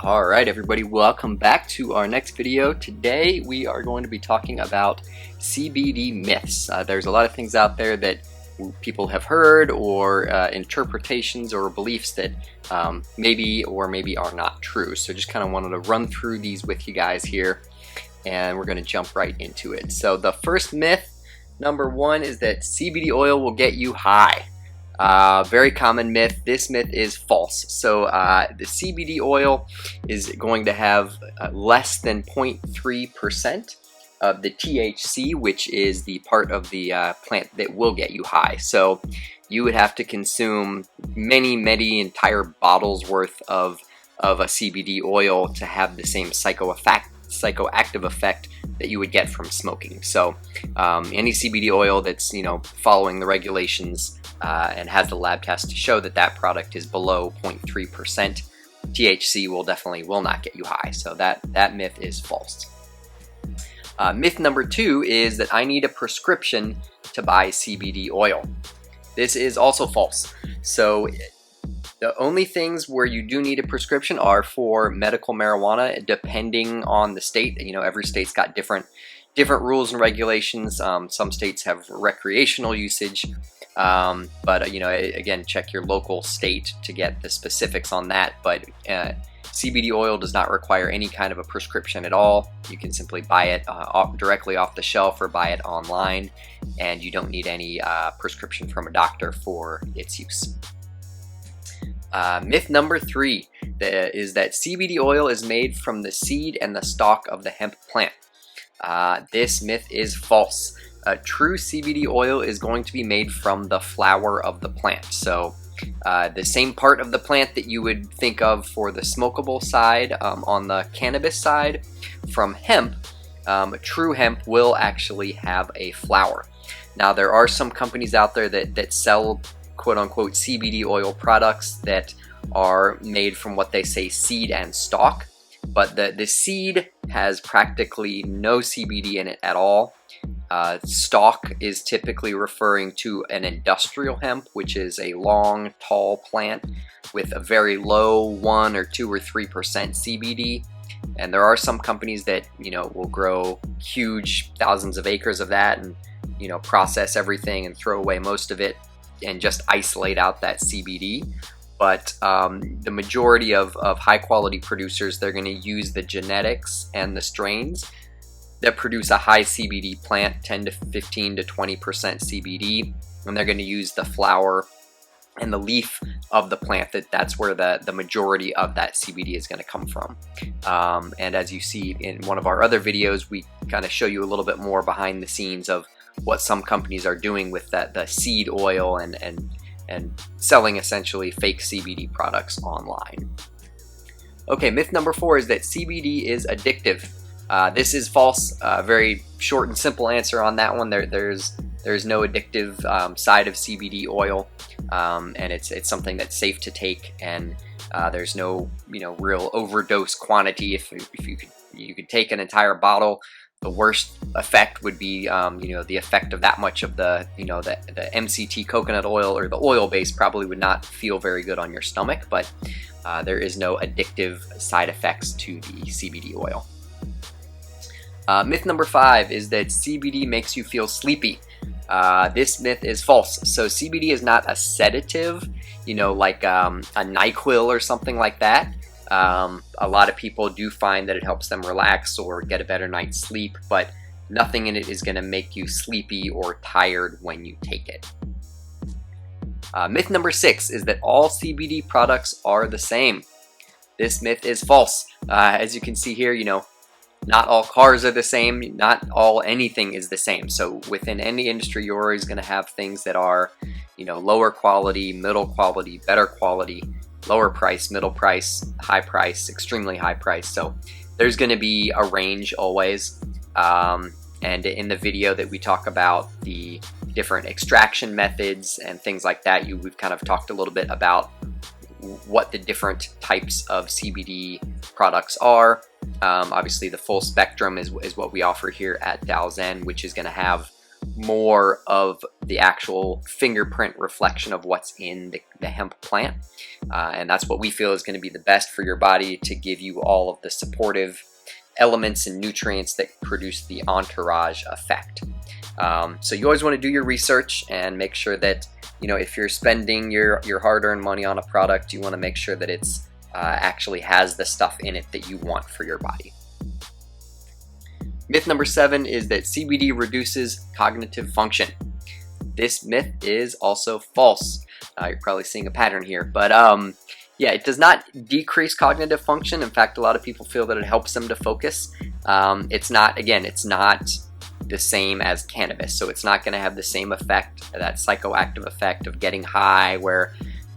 All right, everybody, welcome back to our next video. Today we are going to be talking about CBD myths. There's a lot of things out there that people have heard, or interpretations or beliefs that maybe or maybe are not true. So just kind of wanted to run through these with you guys here, and we're going to jump right into it. So the first myth, number one, is that CBD oil will get you high. Very common myth. This myth is false. So the CBD oil is going to have less than 0.3% of the THC, which is the part of the plant that will get you high. So you would have to consume many entire bottles worth of a CBD oil to have the same psychoactive effect that you would get from smoking. So any CBD oil that's following the regulations and has the lab test to show that that product is below 0.3%, THC will not get you high. So that myth is false. Myth number two is that I need a prescription to buy CBD oil. This is also false. So the only things where you do need a prescription are for medical marijuana, depending on the state. Every state's got different rules and regulations. Some states have recreational usage, but again, check your local state to get the specifics on that. But CBD oil does not require any kind of a prescription at all. You can simply buy it directly off the shelf or buy it online, and you don't need any prescription from a doctor for its use. Myth number three is that CBD oil is made from the seed and the stalk of the hemp plant. This myth is false. True CBD oil is going to be made from the flower of the plant. So the same part of the plant that you would think of for the smokable side, on the cannabis side, from hemp, true hemp will actually have a flower. Now there are some companies out there that sell quote-unquote CBD oil products that are made from what they say seed and stalk, but the seed has practically no CBD in it at all. Stalk is typically referring to an industrial hemp, which is a long, tall plant with a very low 1 or 2 or 3% CBD. And there are some companies that will grow huge thousands of acres of that and process everything and throw away most of it and just isolate out that CBD. But the majority of high quality producers, they're going to use the genetics and the strains that produce a high CBD plant, 10 to 15 to 20% CBD, and they're going to use the flower and the leaf of the plant. That's where the majority of that CBD is going to come from. And as you see in one of our other videos, we kind of show you a little bit more behind the scenes of what some companies are doing with the seed oil and selling essentially fake CBD products online. Okay, myth number four is that CBD is addictive. This is false. Very short and simple answer on that one. There's no addictive side of CBD oil, and it's something that's safe to take, and there's no real overdose quantity. If you could take an entire bottle, the worst effect would be the effect of that much of the MCT coconut oil, or the oil base probably would not feel very good on your stomach, but there is no addictive side effects to the CBD oil. Myth number five is that CBD makes you feel sleepy. This myth is false. So CBD is not a sedative, like a NyQuil or something like that. A lot of people do find that it helps them relax or get a better night's sleep, but nothing in it is going to make you sleepy or tired when you take it. Myth number six is that all CBD products are the same. This myth is false. As you can see here, not all cars are the same, not all anything is the same. So within any industry, you're always going to have things that are, lower quality, middle quality, better quality, lower price, middle price, high price, extremely high price. So there's going to be a range always. And in the video that we talk about the different extraction methods and things like that, we've kind of talked a little bit about what the different types of CBD products are. Obviously the full spectrum is what we offer here at Dao Zen, which is going to have more of the actual fingerprint reflection of what's in the hemp plant. And that's what we feel is going to be the best for your body to give you all of the supportive elements and nutrients that produce the entourage effect. So you always want to do your research and make sure that, you know, if you're spending your hard-earned money on a product, you want to make sure that it's actually has the stuff in it that you want for your body. Myth number 7 is that CBD reduces cognitive function. This myth is also false. You're probably seeing a pattern here, but yeah, it does not decrease cognitive function. In fact, a lot of people feel that it helps them to focus. It's not the same as cannabis, so it's not going to have the same effect, that psychoactive effect of getting high where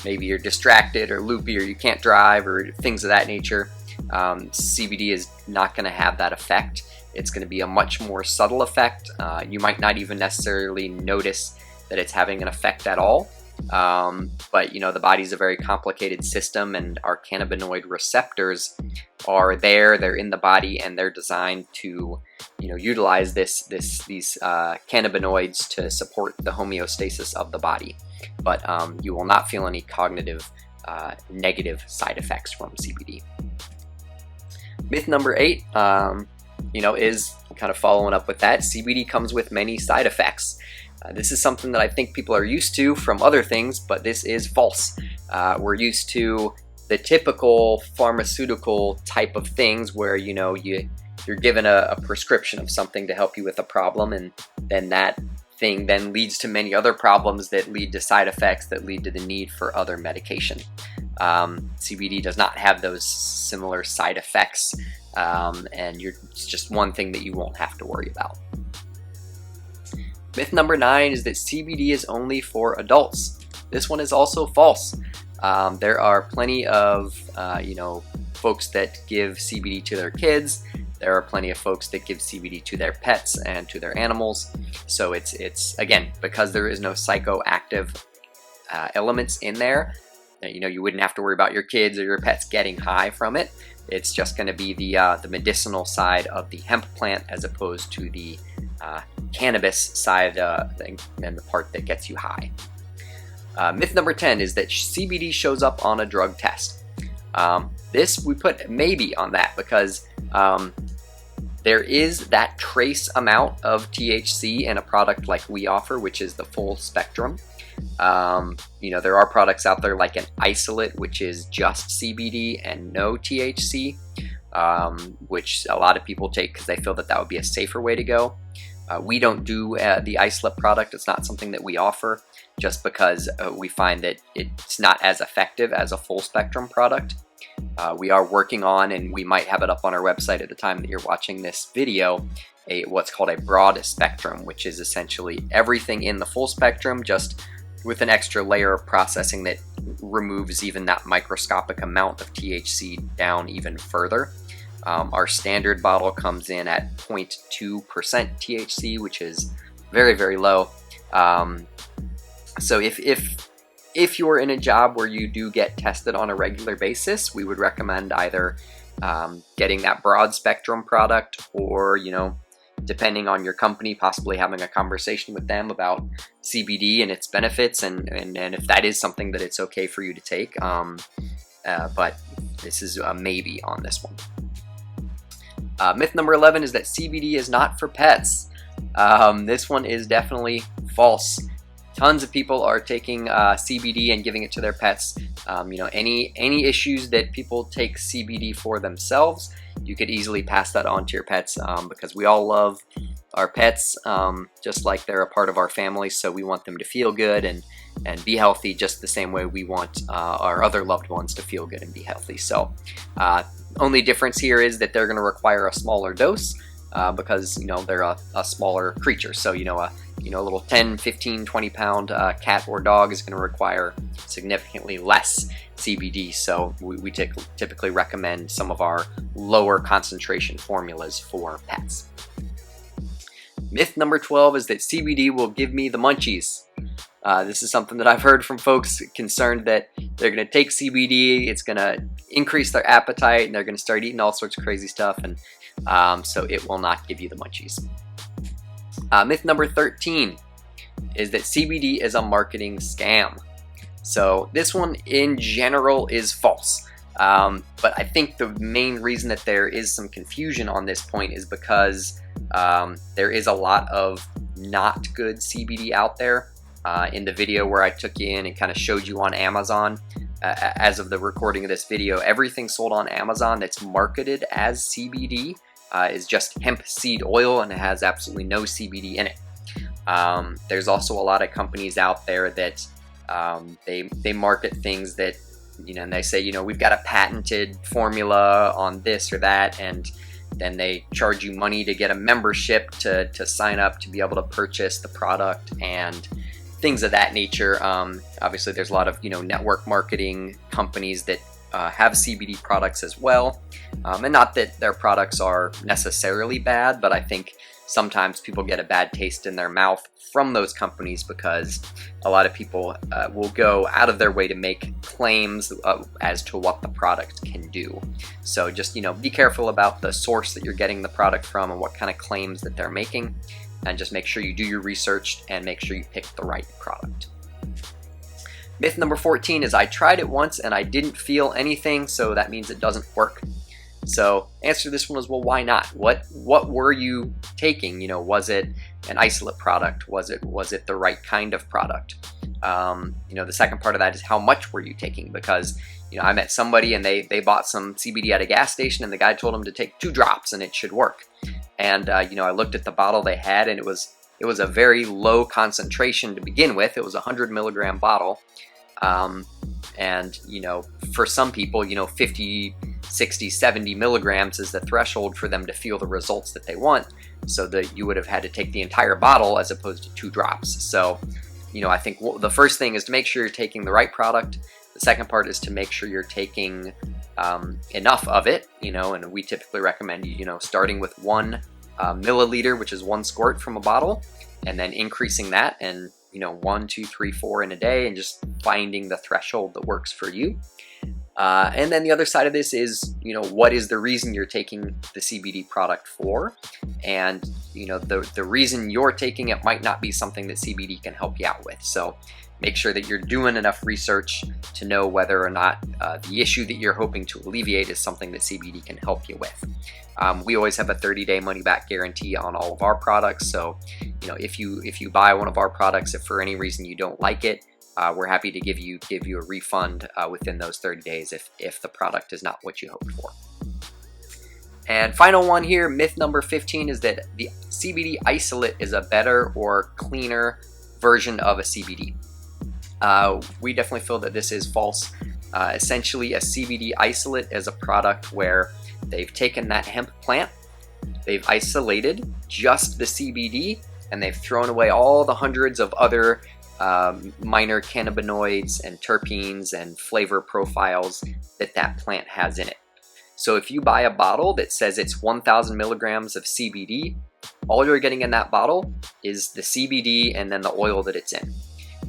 maybe you're distracted or loopy or you can't drive or things of that nature. CBD is not going to have that effect. It's going to be a much more subtle effect. You might not even necessarily notice that it's having an effect at all. But you know, the body's a very complicated system, and our cannabinoid receptors are there, they're in the body, and they're designed to, you know, utilize these cannabinoids to support the homeostasis of the body. But you will not feel any cognitive negative side effects from CBD. Myth number 8, you know, is kind of following up with that. CBD comes with many side effects. This is something that I think people are used to from other things, but this is false. We're used to the typical pharmaceutical type of things where, you know, you're given a prescription of something to help you with a problem, and then that thing then leads to many other problems that lead to side effects that lead to the need for other medication. CBD does not have those similar side effects, and it's just one thing that you won't have to worry about. Myth number 9 is that CBD is only for adults. This one is also false. There are plenty of you know, folks that give CBD to their kids. There are plenty of folks that give CBD to their pets and to their animals. So it's again, because there is no psychoactive elements in there, you know, you wouldn't have to worry about your kids or your pets getting high from it. It's just going to be the medicinal side of the hemp plant as opposed to the cannabis side thing, and the part that gets you high. Myth number 10 is that CBD shows up on a drug test. This we put maybe on that because there is that trace amount of THC in a product like we offer, which is the full spectrum. You know, there are products out there like an isolate, which is just CBD and no THC, which a lot of people take because they feel that that would be a safer way to go. We don't do the isolate product. It's not something that we offer just because we find that it's not as effective as a full spectrum product. We are working on, and we might have it up on our website at the time that you're watching this video, what's called a broad spectrum, which is essentially everything in the full spectrum, just with an extra layer of processing that removes even that microscopic amount of THC down even further. Our standard bottle comes in at 0.2% THC, which is very, very low. So if you're in a job where you do get tested on a regular basis, we would recommend either getting that broad spectrum product, or, you know, depending on your company, possibly having a conversation with them about CBD and its benefits, and if that is something that it's okay for you to take. But this is a maybe on this one. Myth number 11 is that CBD is not for pets. This one is definitely false. Tons of people are taking CBD and giving it to their pets. You know, any issues that people take CBD for themselves, you could easily pass that on to your pets, because we all love our pets just like they're a part of our family. So we want them to feel good and be healthy just the same way we want our other loved ones to feel good and be healthy. So only difference here is that they're going to require a smaller dose because, you know, they're a smaller creature. So, you know, a little 10, 15, 20 pound cat or dog is going to require significantly less CBD. So we typically recommend some of our lower concentration formulas for pets. Myth number 12 is that CBD will give me the munchies. This is something that I've heard from folks concerned that they're going to take CBD, it's going to increase their appetite, and they're going to start eating all sorts of crazy stuff, and so it will not give you the munchies. Myth number 13 is that CBD is a marketing scam. So this one in general is false. But I think the main reason that there is some confusion on this point is because there is a lot of not good CBD out there. In the video where I took you in and kind of showed you on Amazon, as of the recording of this video, everything sold on Amazon that's marketed as CBD is just hemp seed oil, and it has absolutely no CBD in it. There's also a lot of companies out there that they market things that, and they say, we've got a patented formula on this or that, and then they charge you money to get a membership to sign up to be able to purchase the product and things of that nature. Obviously there's a lot of network marketing companies that have CBD products as well, and not that their products are necessarily bad, but I think sometimes people get a bad taste in their mouth from those companies because a lot of people will go out of their way to make claims as to what the product can do. So just be careful about the source that you're getting the product from and what kind of claims that they're making, and just make sure you do your research and make sure you pick the right product. Myth number 14 is I tried it once and I didn't feel anything, so that means it doesn't work. So answer to this one is, well, why not? What were you taking? Was it an isolate product? Was it the right kind of product? The second part of that is how much were you taking? Because I met somebody and they bought some CBD at a gas station, and the guy told them to take 2 drops and it should work. And I looked at the bottle they had, and it was a very low concentration to begin with. It was a 100 milligram bottle. And for some people, 50, 60, 70 milligrams is the threshold for them to feel the results that they want. So that you would have had to take the entire bottle as opposed to 2 drops. So, I think the first thing is to make sure you're taking the right product. The second part is to make sure you're taking enough of it, and we typically recommend, starting with 1 milliliter, which is 1 squirt from a bottle, and then increasing that, and 1, 2, 3, 4 in a day, and just finding the threshold that works for you. And then the other side of this is, what is the reason you're taking the CBD product for? And, the reason you're taking it might not be something that CBD can help you out with. So make sure that you're doing enough research to know whether or not the issue that you're hoping to alleviate is something that CBD can help you with. We always have a 30-day money-back guarantee on all of our products. So, if you buy one of our products, if for any reason you don't like it, we're happy to give you a refund within those 30 days if the product is not what you hoped for. And final one here, myth number 15, is that the CBD isolate is a better or cleaner version of a CBD. We definitely feel that this is false. Essentially, a CBD isolate is a product where they've taken that hemp plant, they've isolated just the CBD, and they've thrown away all the hundreds of other minor cannabinoids and terpenes and flavor profiles that plant has in it. So if you buy a bottle that says it's 1,000 milligrams of CBD, all you're getting in that bottle is the CBD and then the oil that it's in.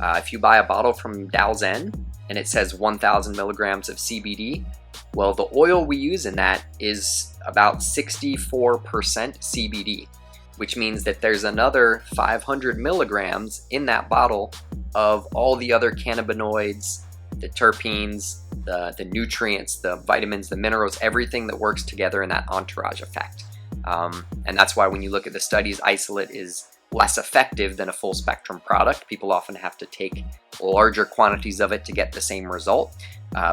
If you buy a bottle from Dao Zen and it says 1,000 milligrams of CBD, well, the oil we use in that is about 64% CBD, which means that there's another 500 milligrams in that bottle of all the other cannabinoids, the terpenes, the nutrients, the vitamins, the minerals, everything that works together in that entourage effect. And that's why when you look at the studies, isolate is less effective than a full spectrum product. People often have to take larger quantities of it to get the same result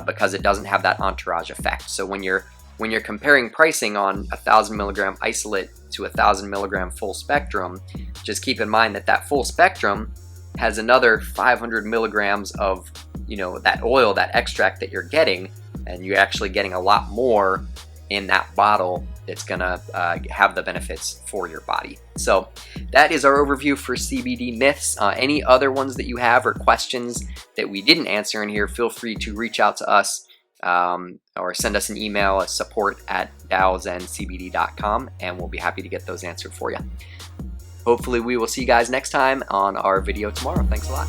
because it doesn't have that entourage effect. So when you're comparing pricing on 1,000 milligram isolate to 1,000 milligram full spectrum, just keep in mind that full spectrum has another 500 milligrams of that oil, that extract that you're getting, and you're actually getting a lot more in that bottle that's gonna have the benefits for your body. So that is our overview for CBD myths. Any other ones that you have or questions that we didn't answer in here, feel free to reach out to us or send us an email at support@daozencbd.com, and we'll be happy to get those answered for you. Hopefully we will see you guys next time on our video tomorrow. Thanks a lot.